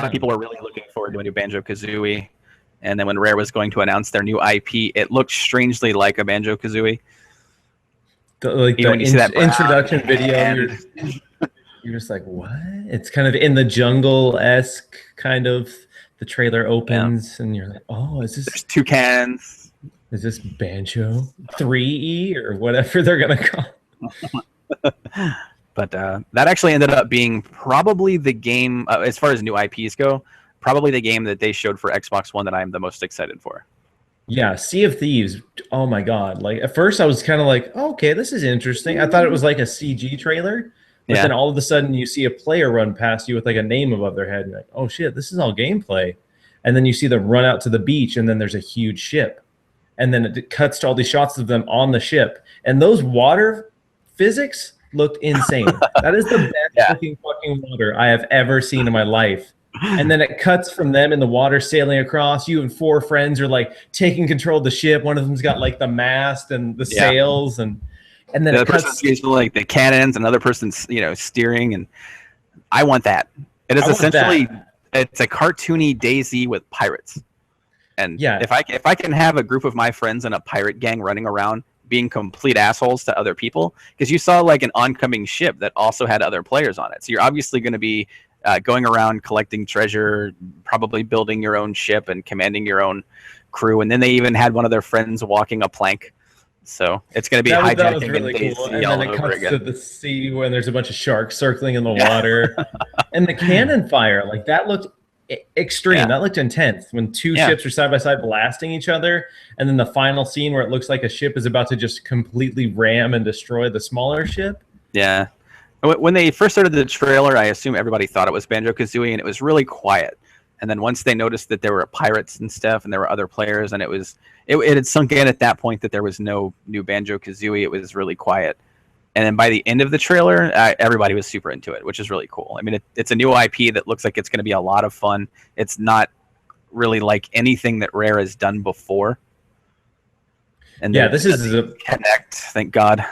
lot of people were really looking forward to a new Banjo-Kazooie. And then when Rare was going to announce their new IP, it looked strangely like a Banjo-Kazooie. When you see that introduction video, you're just like, what? It's kind of in the jungle-esque kind of. The trailer opens, and you're like, oh, is this... There's toucans. Is this Banjo 3E or whatever they're going to call it? But that actually ended up being probably the game, as far as new IPs go, probably the game that they showed for Xbox One that I'm the most excited for. Yeah, Sea of Thieves. Oh my god! Like at first, I was kind of like, oh, okay, this is interesting. I thought it was like a CG trailer, but then all of a sudden, you see a player run past you with like a name above their head, and you're like, oh shit, this is all gameplay. And then you see them run out to the beach, and then there's a huge ship, and then it cuts to all these shots of them on the ship, and those water physics looked insane. That is the best looking fucking water I have ever seen in my life. And then it cuts from them in the water sailing across. You and 4 friends are like taking control of the ship. One of them's got like the mast and the sails, and then the other person's using like the cannons, another person's steering, and I want that. It is essentially it's a cartoony DayZ with pirates. And if I can have a group of my friends in a pirate gang running around being complete assholes to other people, because you saw like an oncoming ship that also had other players on it, so you're obviously going to be going around collecting treasure, probably building your own ship and commanding your own crew. And then they even had one of their friends walking a plank. So it's going to be hijacking. That was really cool. And then it cuts to the sea when there's a bunch of sharks circling in the water. And the cannon fire, like that looked extreme. Yeah. That looked intense when 2 ships are side by side blasting each other. And then the final scene where it looks like a ship is about to just completely ram and destroy the smaller ship. Yeah. When they first started the trailer, I assume everybody thought it was Banjo-Kazooie, and it was really quiet. And then once they noticed that there were pirates and stuff, and there were other players, and it had sunk in at that point that there was no new Banjo-Kazooie. It was really quiet. And then by the end of the trailer, everybody was super into it, which is really cool. I mean, it's a new IP that looks like it's going to be a lot of fun. It's not really like anything that Rare has done before. And this is a Connect, thank God.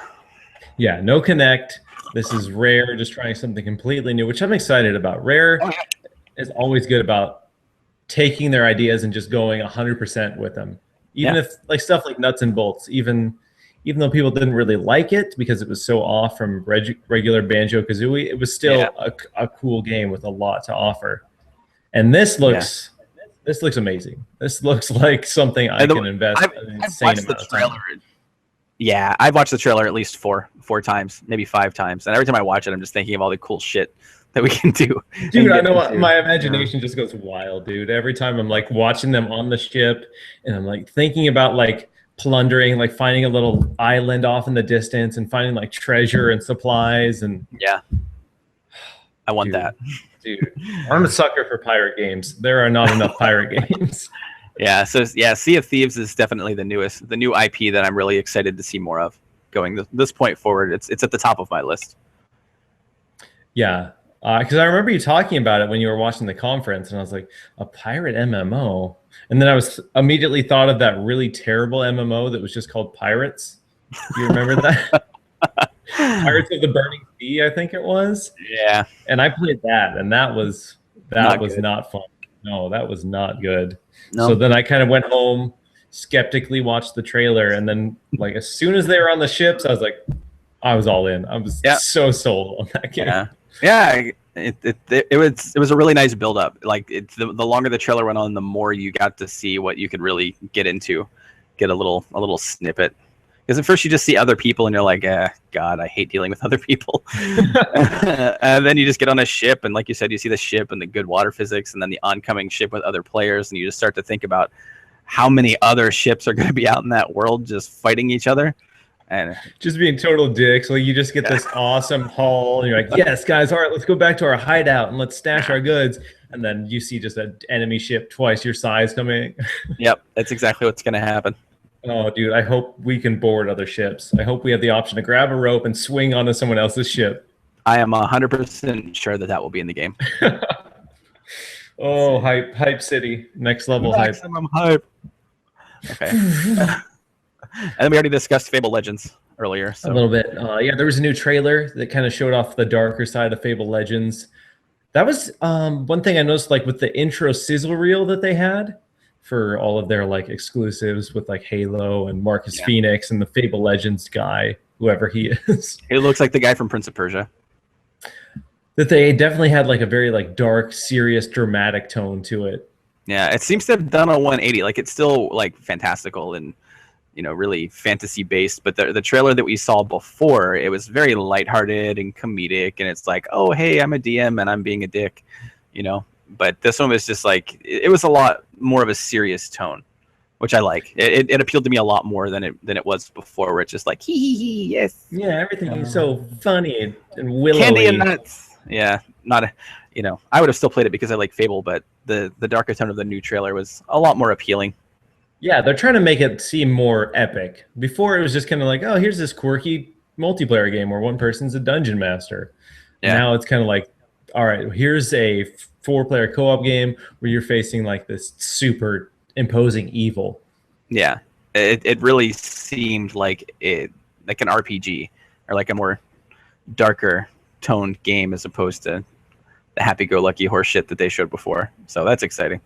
Yeah, no Connect. This is Rare just trying something completely new, which I'm excited about. Rare is always good about taking their ideas and just going 100% with them. Even if like stuff like Nuts and Bolts, even though people didn't really like it because it was so off from regular Banjo-Kazooie, it was still a cool game with a lot to offer. And this looks amazing. This looks like something I can invest an insane amount of time. Yeah, I've watched the trailer at least four times, maybe 5 times. And every time I watch it, I'm just thinking of all the cool shit that we can do. Dude, I know my imagination just goes wild, dude. Every time I'm like watching them on the ship and I'm like thinking about like plundering, like finding a little island off in the distance and finding like treasure and supplies. And I want that. Dude, I'm a sucker for pirate games. There are not enough pirate games. Sea of Thieves is definitely the new IP that I'm really excited to see more of going this point forward. It's at the top of my list. Yeah, because I remember you talking about it when you were watching the conference, and I was like, a pirate MMO? And then I was immediately thought of that really terrible MMO that was just called Pirates. Do you remember that? Pirates of the Burning Sea, I think it was. Yeah. And I played that, and that was not fun. No, that was not good. No. So then I kind of went home, skeptically watched the trailer, and then like as soon as they were on the ships, I was all in. I was so sold on that game. Yeah. It was a really nice build up. Like the longer the trailer went on, the more you got to see what you could really get into, get a little snippet. Because at first you just see other people and you're like, God, I hate dealing with other people. And then you just get on a ship, and like you said, you see the ship and the good water physics, and then the oncoming ship with other players, and you just start to think about how many other ships are going to be out in that world just fighting each other. And just being total dicks. Like you just get this awesome haul, and you're like, yes, guys, all right, let's go back to our hideout and let's stash our goods. And then you see just an enemy ship twice your size coming. Yep, that's exactly what's going to happen. Oh, dude, I hope we can board other ships. I hope we have the option to grab a rope and swing onto someone else's ship. I am 100% sure that will be in the game. Oh, hype city. Next level Maximum hype. Okay. And then we already discussed Fable Legends earlier. So. A little bit. There was a new trailer that kind of showed off the darker side of Fable Legends. That was one thing I noticed, like with the intro sizzle reel that they had for all of their like exclusives with like Halo and Marcus Phoenix and the Fable Legends guy, whoever he is. It looks like the guy from Prince of Persia. That they definitely had like a very like dark, serious, dramatic tone to it. Yeah, it seems to have done a 180. Like it's still like fantastical and really fantasy based, but the trailer that we saw before, it was very lighthearted and comedic, and it's like, oh hey, I'm a DM and I'm being a dick, But this one was just like it was a lot more of a serious tone, which I like. It appealed to me a lot more than it was before, where it's just like hee yes. Yeah, everything is so funny and willowy. Candy and nuts. Yeah, I would have still played it because I like Fable, but the darker tone of the new trailer was a lot more appealing. Yeah, they're trying to make it seem more epic. Before it was just kind of like, oh, here's this quirky multiplayer game where one person's a dungeon master. Yeah. Now it's kind of like, all right, here's a 4-player co-op game where you're facing like this super imposing evil. Yeah, it really seemed like an RPG or like a more darker toned game as opposed to the happy-go-lucky horse shit that they showed before. So that's exciting.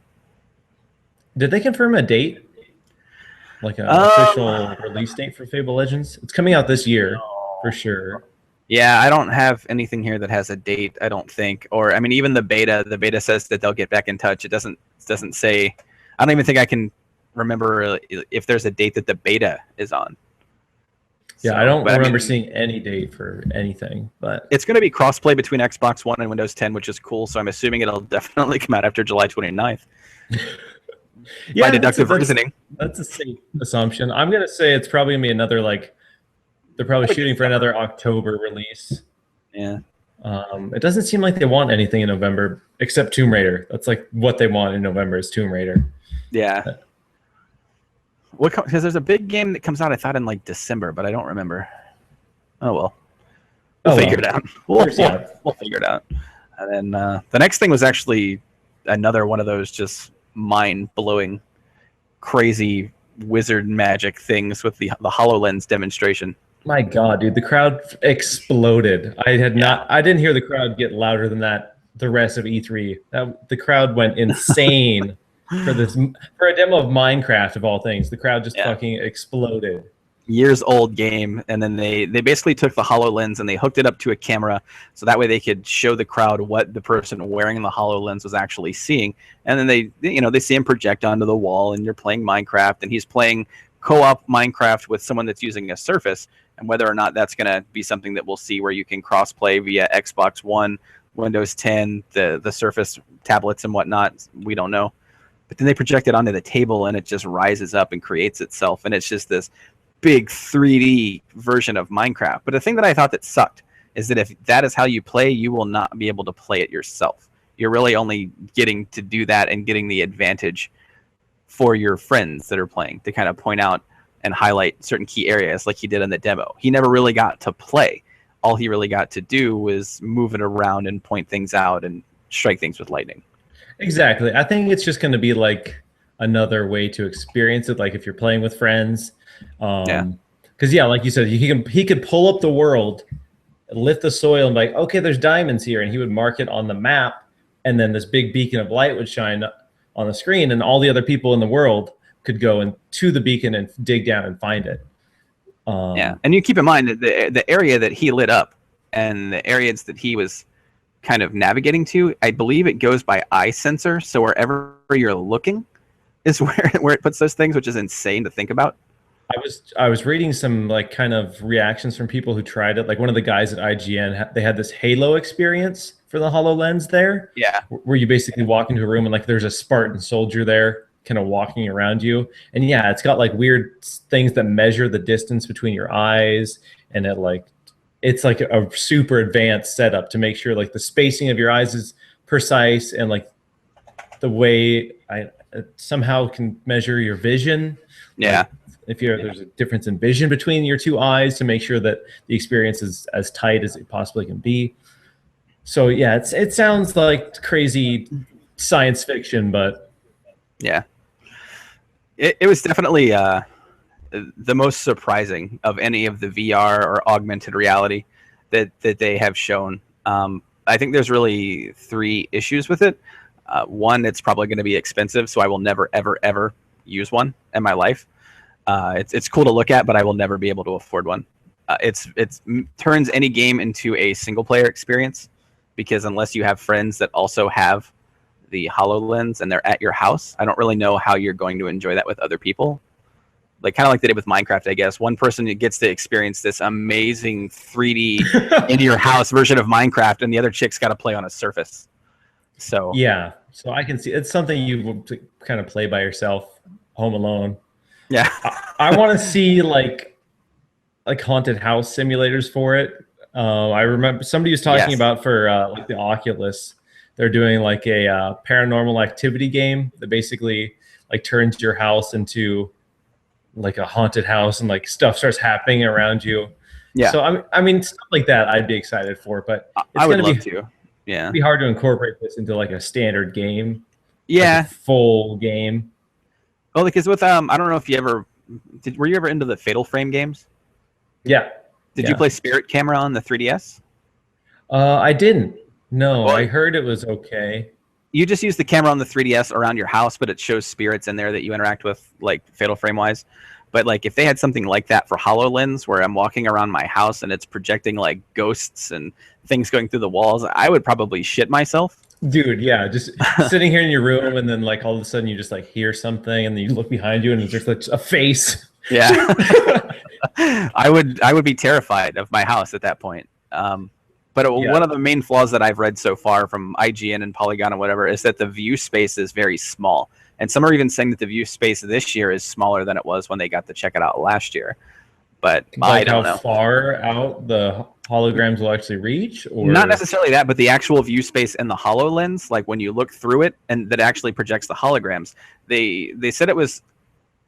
Did they confirm a date? Like an official release date for Fable Legends? It's coming out this year, for sure. Yeah, I don't have anything here that has a date, I don't think. Or, I mean, even the beta says that they'll get back in touch. It doesn't say... I don't even think I can remember if there's a date that the beta is on. Yeah, so, I don't remember seeing any date for anything. But it's going to be crossplay between Xbox One and Windows 10, which is cool. So I'm assuming it'll definitely come out after July 29th. Yeah, by deductive reasoning. That's a safe assumption. I'm gonna say it's probably gonna be another they're probably shooting for another October release. Yeah. It doesn't seem like they want anything in November except Tomb Raider. That's like what they want in November is Tomb Raider. Yeah. Because there's a big game that comes out, I thought in like December, but I don't remember. Oh well. We'll figure it out. We'll figure it out. And then the next thing was actually another one of those just mind-blowing, crazy wizard magic things with the HoloLens demonstration. My God, dude, the crowd exploded. I didn't hear the crowd get louder than that the rest of E3. The crowd went insane for a demo of Minecraft of all things. The crowd just fucking exploded. Years old game, and then they basically took the HoloLens and they hooked it up to a camera so that way they could show the crowd what the person wearing the HoloLens was actually seeing, and then they see him project onto the wall, and you're playing Minecraft and he's playing co-op Minecraft with someone that's using a Surface, and whether or not that's going to be something that we'll see where you can cross-play via Xbox One, Windows 10, the Surface tablets and whatnot, we don't know. But then they project it onto the table and it just rises up and creates itself, and it's just this big 3D version of Minecraft. But the thing that I thought that sucked is that if that is how you play, you will not be able to play it yourself. You're really only getting to do that and getting the advantage for your friends that are playing to kind of point out and highlight certain key areas like he did in the demo. He never really got to play. All he really got to do was move it around and point things out and strike things with lightning. Exactly. I think it's just going to be like another way to experience it, like if you're playing with friends. Because like you said, he could pull up the world, lift the soil, and be like, okay, there's diamonds here, and he would mark it on the map, and then this big beacon of light would shine on the screen, and all the other people in the world could go into the beacon and dig down and find it. And you keep in mind that the area that he lit up and the areas that he was kind of navigating to, I believe it goes by eye sensor, so wherever you're looking is where it puts those things, which is insane to think about. I was reading some like kind of reactions from people who tried it. Like one of the guys at IGN, they had this Halo experience for the HoloLens there. Yeah. Where you basically walk into a room and like there's a Spartan soldier there kind of walking around you. And yeah, it's got like weird things that measure the distance between your eyes, and it's like a super advanced setup to make sure like the spacing of your eyes is precise, and like the way it somehow can measure your vision. Yeah. Like, if there's a difference in vision between your two eyes to make sure that the experience is as tight as it possibly can be. So yeah, it sounds like crazy science fiction, but yeah, it was definitely the most surprising of any of the VR or augmented reality that they have shown. I think there's really 3 issues with it. One, it's probably going to be expensive, so I will never, ever, ever use one in my life. It's cool to look at, but I will never be able to afford one. It turns any game into a single player experience, because unless you have friends that also have the HoloLens and they're at your house, I don't really know how you're going to enjoy that with other people. Like kind of like they did with Minecraft, I guess. One person gets to experience this amazing 3D into your house version of Minecraft, and the other chick's got to play on a Surface. So yeah, so I can see it's something you will kind of play by yourself, home alone. Yeah, I want to see like haunted house simulators for it. I remember somebody was talking about for like the Oculus, they're doing like a paranormal activity game that basically like turns your house into like a haunted house, and like stuff starts happening around you. Yeah. So I mean stuff like that I'd be excited for, but I would love to. Yeah. It'd be hard to incorporate this into like a standard game. Yeah. Like a full game. Well, because with I don't know if you ever were you ever into the Fatal Frame games? Yeah. Did you play Spirit Camera on the 3DS? I didn't. No, well, I heard it was okay. You just use the camera on the 3DS around your house, but it shows spirits in there that you interact with, like Fatal Frame wise. But like if they had something like that for HoloLens, where I'm walking around my house and it's projecting like ghosts and things going through the walls, I would probably shit myself. Dude, yeah, just sitting here in your room, and then like all of a sudden you just like hear something, and then you look behind you, and there's like a face. Yeah, I would be terrified of my house at that point. But one of the main flaws that I've read so far from IGN and Polygon and whatever is that the view space is very small. And some are even saying that the view space this year is smaller than it was when they got to check it out last year. But like I don't know how far out the holograms will actually reach, or not necessarily that, but the actual view space in the HoloLens, like when you look through it and that actually projects the holograms. They said it was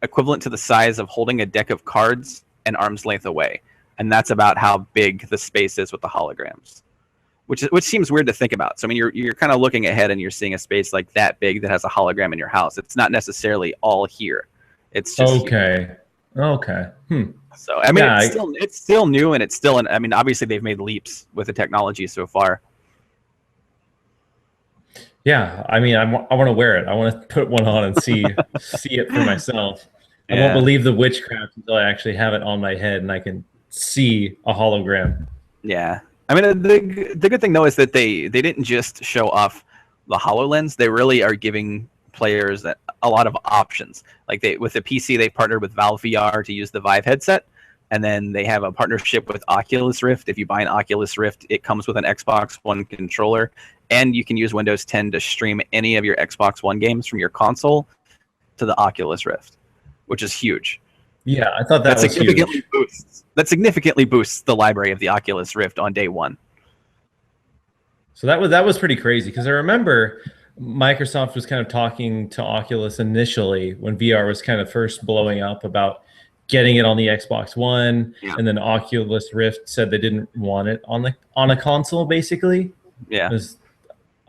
equivalent to the size of holding a deck of cards an arm's length away. And that's about how big the space is with the holograms, which seems weird to think about. So I mean, you're kind of looking ahead and you're seeing a space like that big that has a hologram in your house. It's not necessarily all here. It's just okay. So I mean, it's still new, and it's still. I mean, obviously they've made leaps with the technology so far. Yeah, I mean, I want to wear it. I want to put one on and see it for myself. I won't believe the witchcraft until I actually have it on my head and I can see a hologram. Yeah. I mean, the good thing, though, is that they didn't just show off the HoloLens. They really are giving players a lot of options. Like with the PC, they partnered with Valve VR to use the Vive headset. And then they have a partnership with Oculus Rift. If you buy an Oculus Rift, it comes with an Xbox One controller. And you can use Windows 10 to stream any of your Xbox One games from your console to the Oculus Rift, which is huge. Yeah, I thought that significantly boosts the library of the Oculus Rift on day one. So that was pretty crazy, because I remember Microsoft was kind of talking to Oculus initially when VR was kind of first blowing up about getting it on the Xbox One, and then Oculus Rift said they didn't want it on a console, basically. Yeah.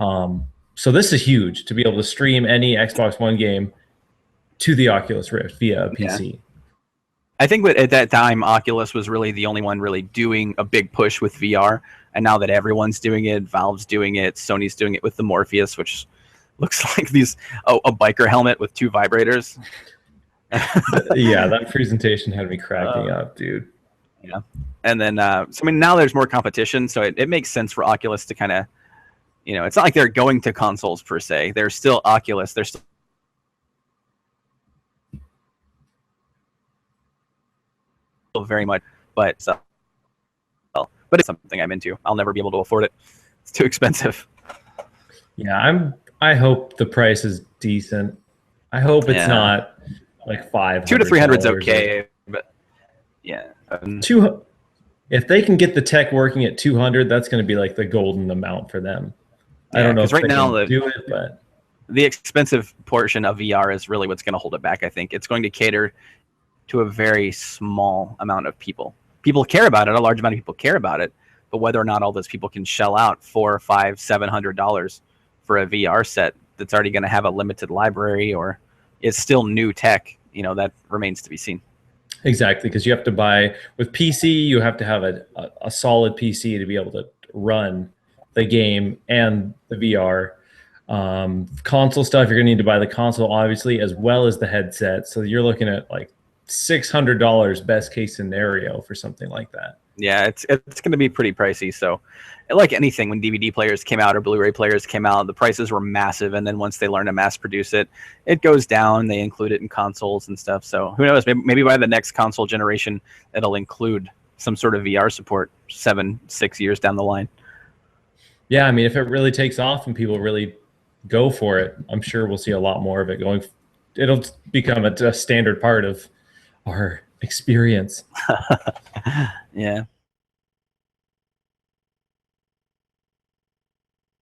So this is huge, to be able to stream any Xbox One game to the Oculus Rift via a PC. Yeah. I think that at that time, Oculus was really the only one really doing a big push with VR. And now that everyone's doing it, Valve's doing it, Sony's doing it with the Morpheus, which looks like a biker helmet with 2 vibrators. Yeah, that presentation had me cracking up, dude. Yeah. And then, so I mean, now there's more competition, so it makes sense for Oculus to kind of, it's not like they're going to consoles per se. They're still Oculus. They're still very much, but it's something I'm into. I'll never be able to afford it. It's too expensive. Yeah, I hope the price is decent. I hope it's not like $500. $200 to $300 is okay, but yeah. If they can get the tech working at $200, that's going to be like the golden amount for them. I don't know if right now they can do it, but the expensive portion of VR is really what's going to hold it back. I think it's going to cater to a very small amount of people. People care about it. A large amount of people care about it, but whether or not all those people can shell out $400, $500, $700 for a VR set that's already going to have a limited library or is still new tech, that remains to be seen. Exactly, because you have to buy with PC. You have to have a solid PC to be able to run the game and the VR. Console stuff, you're gonna need to buy the console, obviously, as well as the headset. So you're looking at like $600 best case scenario for something like that. Yeah, it's going to be pretty pricey. So, like anything, when DVD players came out or Blu-ray players came out, the prices were massive, and then once they learn to mass produce it, it goes down. They include it in consoles and stuff. So who knows? Maybe by the next console generation, it'll include some sort of VR support 6 years down the line. Yeah, I mean, if it really takes off and people really go for it, I'm sure we'll see a lot more of it going. It'll become a standard part of our experience. Yeah.